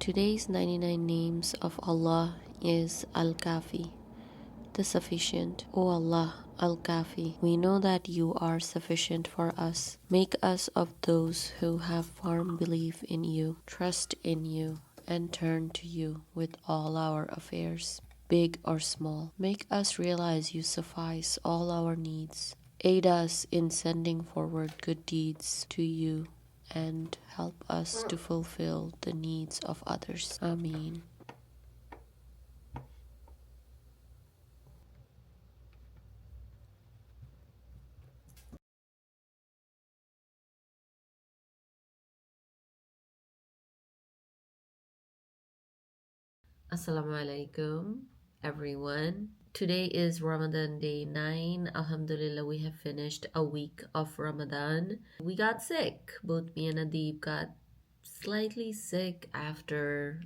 Today's 99 names of Allah is Al-Kafi, the sufficient. O Allah, Al-Kafi, we know that you are sufficient for us. Make us of those who have firm belief in you, trust in you, and turn to you with all our affairs, big or small. Make us realize you suffice all our needs. Aid us in sending forward good deeds to you and help us to fulfill the needs of others. Ameen. Assalamu alaikum, everyone. Today is Ramadan day 9. Alhamdulillah, we have finished a week of Ramadan. We got sick. Both me and Adeep got slightly sick after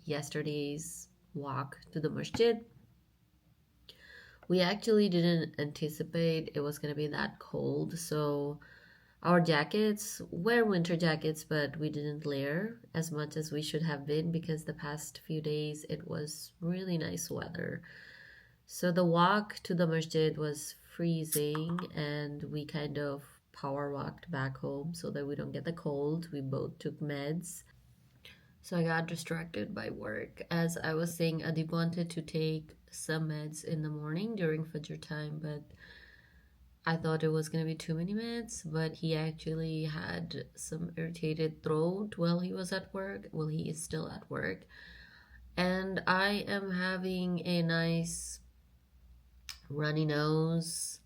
yesterday's walk to the masjid. We actually didn't anticipate it was going to be that cold, so our jackets were winter jackets, but we didn't layer as much as we should have been because the past few days it was really nice weather. So the walk to the masjid was freezing and we kind of power walked back home so that we don't get the cold. We both took meds. So I got distracted by work. As I was saying, Adib wanted to take some meds in the morning during Fajr time, but I thought it was going to be too many minutes, but he actually had some irritated throat while he was at work. Well, he is still at work. And I am having a nice runny nose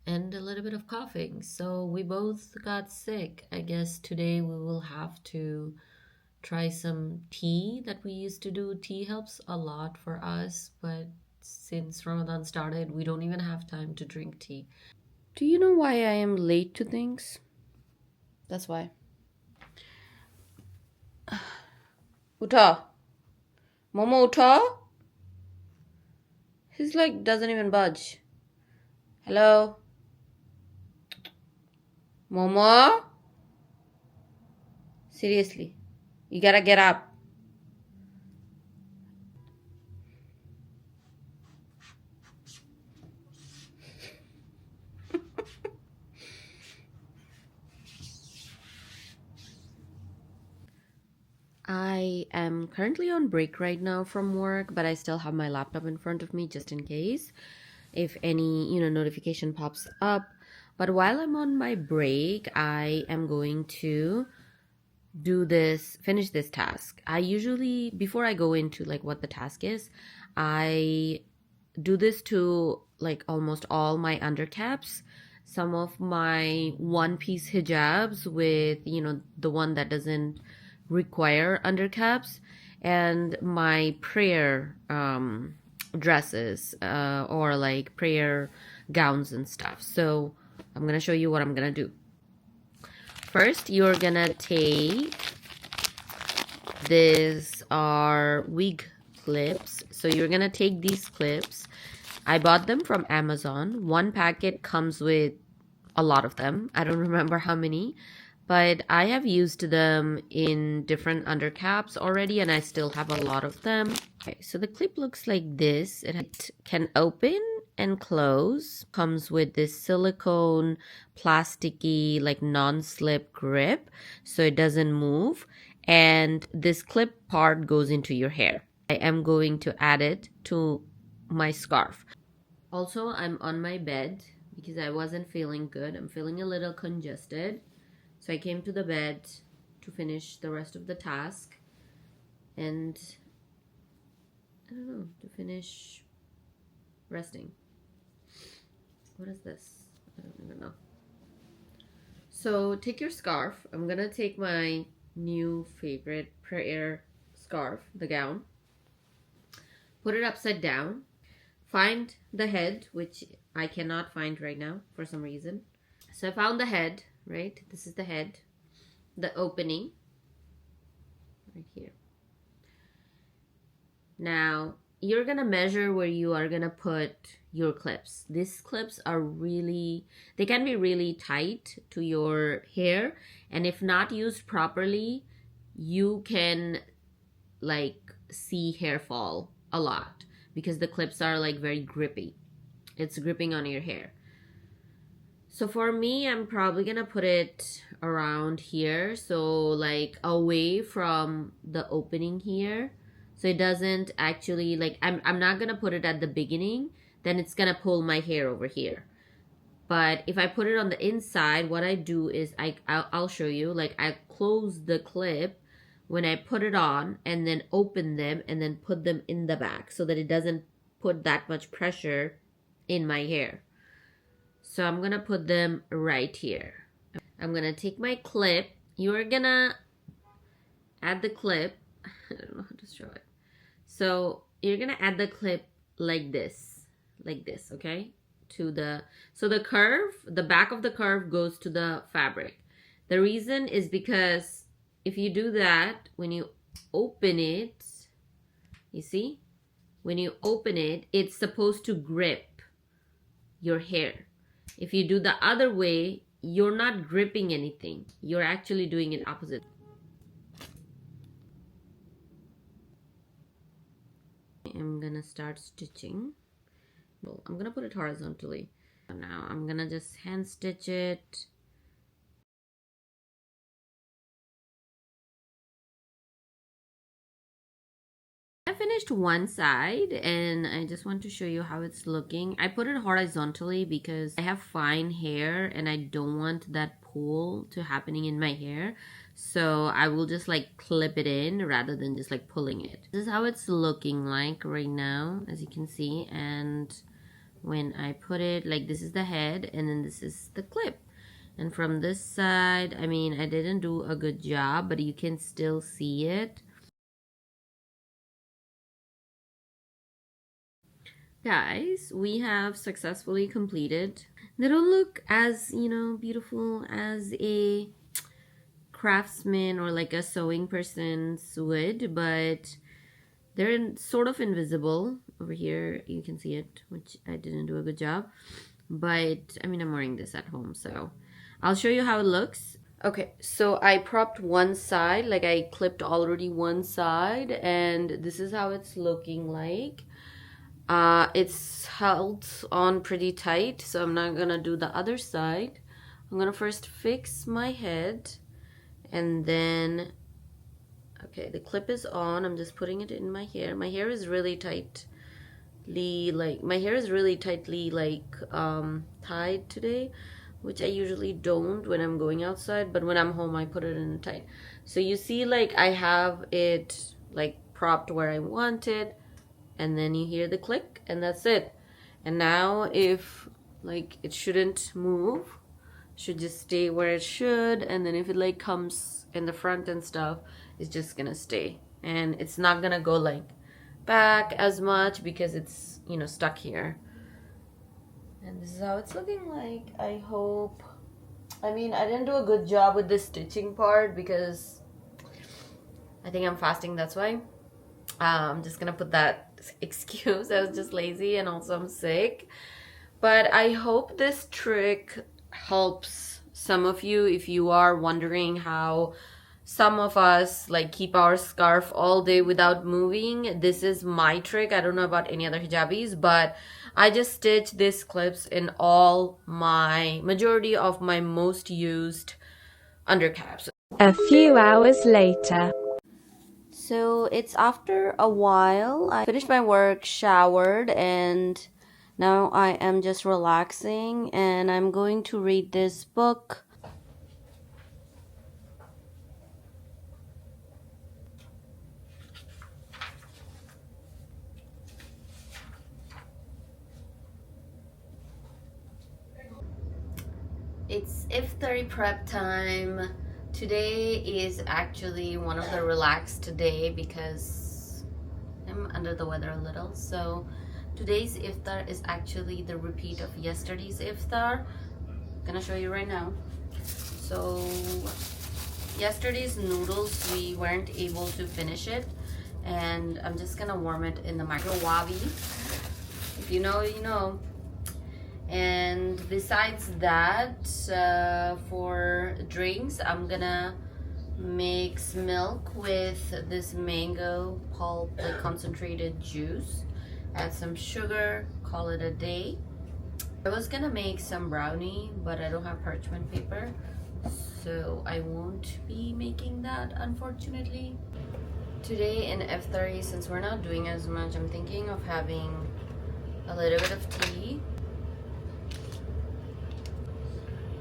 and a little bit of coughing. So we both got sick. I guess today we will have to try some tea that we used to do. Tea helps a lot for us, but since Ramadan started, we don't even have time to drink tea. Do you know why I am late to things? That's why. Uta. Momo Uta? He's like, doesn't even budge. Hello? Momo? Seriously. You gotta get up. I am currently on break right now from work, but I still have my laptop in front of me just in case if any, notification pops up. But while I'm on my break, I am going to finish this task. I usually, before I go into like what the task is, I do this to like almost all my undercaps, some of my one-piece hijabs with, the one that doesn't require undercaps, and my prayer dresses or like prayer gowns and stuff. So I'm gonna show you what I'm gonna do. First, you're gonna take, these are wig clips. So you're gonna take these clips. I bought them from Amazon. One packet comes with a lot of them. I don't remember how many, but I have used them in different undercaps already and I still have a lot of them. Okay, so the clip looks like this. It can open and close. Comes with this silicone plasticky like non-slip grip so it doesn't move, and this clip part goes into your hair. I am going to add it to my scarf. Also, I'm on my bed because I wasn't feeling good. I'm feeling a little congested. So I came to the bed to finish the rest of the task and I don't know, to finish resting. What is this? I don't even know. So take your scarf. I'm gonna take my new favorite prayer scarf, the gown. Put it upside down. Find the head, which I cannot find right now for some reason. So I found the head, right? This is the head, the opening right here. Now you're gonna measure where you are gonna put your clips. These clips are they can be really tight to your hair, and if not used properly, you can like see hair fall a lot because the clips are like very grippy. It's gripping on your hair. So for me, I'm probably gonna put it around here, so like away from the opening here, so it doesn't actually like I'm not gonna put it at the beginning, then it's gonna pull my hair over here. But if I put it on the inside, what I do is I'll show you, like I close the clip when I put it on and then open them and then put them in the back so that it doesn't put that much pressure in my hair. So I'm gonna put them right here. I'm gonna take my clip. You're gonna add the clip. I don't know how to show it. So you're gonna add the clip like this, okay? So the curve, the back of the curve goes to the fabric. The reason is because if you do that, when you open it, you see? When you open it, it's supposed to grip your hair. If you do the other way, you're not gripping anything. You're actually doing it opposite. I'm gonna start stitching. Well, I'm gonna put it horizontally. Now I'm gonna just hand stitch it. I finished one side and I just want to show you how it's looking. I put it horizontally because I have fine hair and I don't want that pull to happening in my hair. So I will just like clip it in rather than just like pulling it. This is how it's looking like right now, as you can see. And when I put it, like this is the head and then this is the clip. And from this side, I mean, I didn't do a good job, but you can still see it. Guys, we have successfully completed. They don't look as, you know, beautiful as a craftsman or like a sewing person's would, but they're sort of invisible. Over here, you can see it, which I didn't do a good job. But, I mean, I'm wearing this at home, so I'll show you how it looks. Okay, so I propped one side, like I clipped already one side, and this is how it's looking like. It's held on pretty tight, so I'm not gonna do the other side. I'm gonna first fix my head, and then, okay, the clip is on. I'm just putting it in my hair. My hair is really tightly, tied today, which I usually don't when I'm going outside, but when I'm home, I put it in tight. So you see, like, I have it, like, propped where I want it, and then you hear the click, and that's it. And now if like it shouldn't move, should just stay where it should, and then if it like comes in the front and stuff, it's just gonna stay, and it's not gonna go like back as much because it's, you know, stuck here. And this is how it's looking like. I hope, I mean, I didn't do a good job with the stitching part because I think I'm fasting, that's why. I'm just gonna put that excuse. I was just lazy and also I'm sick. But I hope this trick helps some of you if you are wondering how some of us like keep our scarf all day without moving. This is my trick. I don't know about any other hijabis, but I just stitch these clips in all my majority of my most used undercaps. A few hours later. So it's after a while. I finished my work, showered, and now I am just relaxing, and I'm going to read this book. It's iftar prep time. Today is actually one of the relaxed day because I'm under the weather a little. So today's iftar is actually the repeat of yesterday's iftar. I'm gonna show you right now. So yesterday's noodles, we weren't able to finish it, and I'm just gonna warm it in the microwave. If you know, you know. And besides that, for drinks, I'm gonna mix milk with this mango pulp, like concentrated juice, add some sugar, call it a day. I was gonna make some brownie, but I don't have parchment paper, so I won't be making that, unfortunately. Today in F30, since we're not doing as much, I'm thinking of having a little bit of tea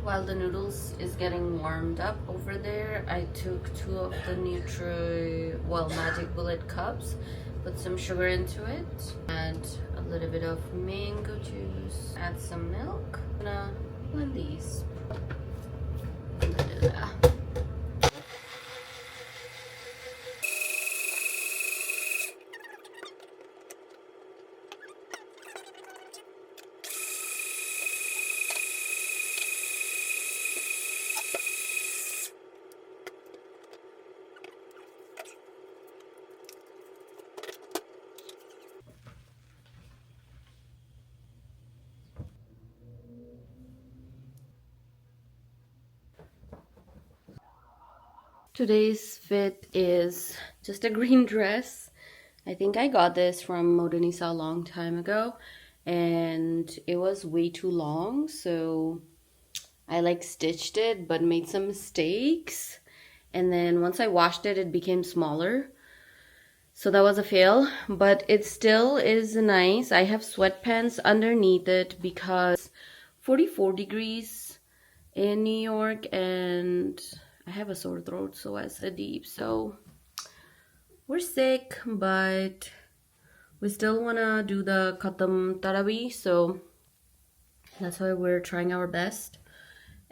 while the noodles is getting warmed up over there. I took 2 of the Magic Bullet cups, put some sugar into it, add a little bit of mango juice, add some milk. I'm gonna blend these. Today's fit is just a green dress. I think I got this from Modenisa a long time ago, and it was way too long, so I like stitched it but made some mistakes, and then once I washed it, it became smaller. So that was a fail, but it still is nice. I have sweatpants underneath it because 44 degrees in New York, and I have a sore throat, so as a deep. So we're sick, but we still wanna do the Khatam Taraweeh, so that's why we're trying our best.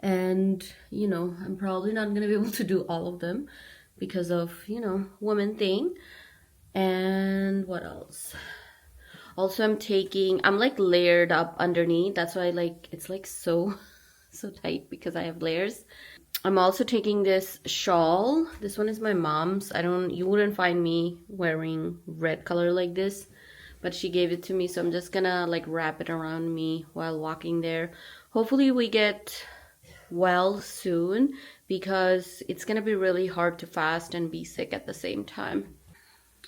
And I'm probably not gonna be able to do all of them because of woman thing. And what else? Also, I'm like layered up underneath. That's why it's like so so tight because I have layers. I'm also taking this shawl. This one is my mom's. You wouldn't find me wearing red color like this, but she gave it to me, so I'm just gonna like wrap it around me while walking there. Hopefully we get well soon because it's gonna be really hard to fast and be sick at the same time.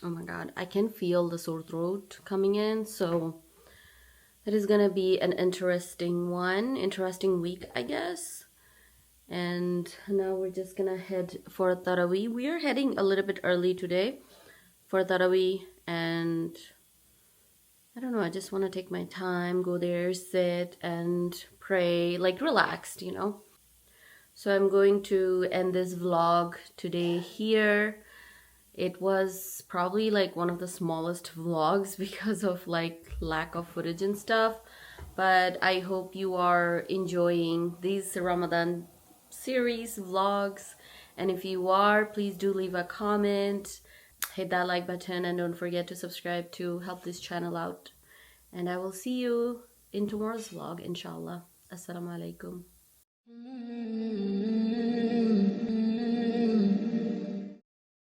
Oh my god, I can feel the sore throat coming in, so it is gonna be an interesting week, I guess. And now we're just gonna head for Taraweeh. We are heading a little bit early today for Taraweeh, and I don't know, I just want to take my time, go there, sit and pray, like relaxed. So I'm going to end this vlog today here. It was probably like one of the smallest vlogs because of like lack of footage and stuff, but I hope you are enjoying these Ramadan series vlogs, and if you are, please do leave a comment, hit that like button, and don't forget to subscribe to help this channel out. And I will see you in tomorrow's vlog, inshallah. Assalamu alaikum.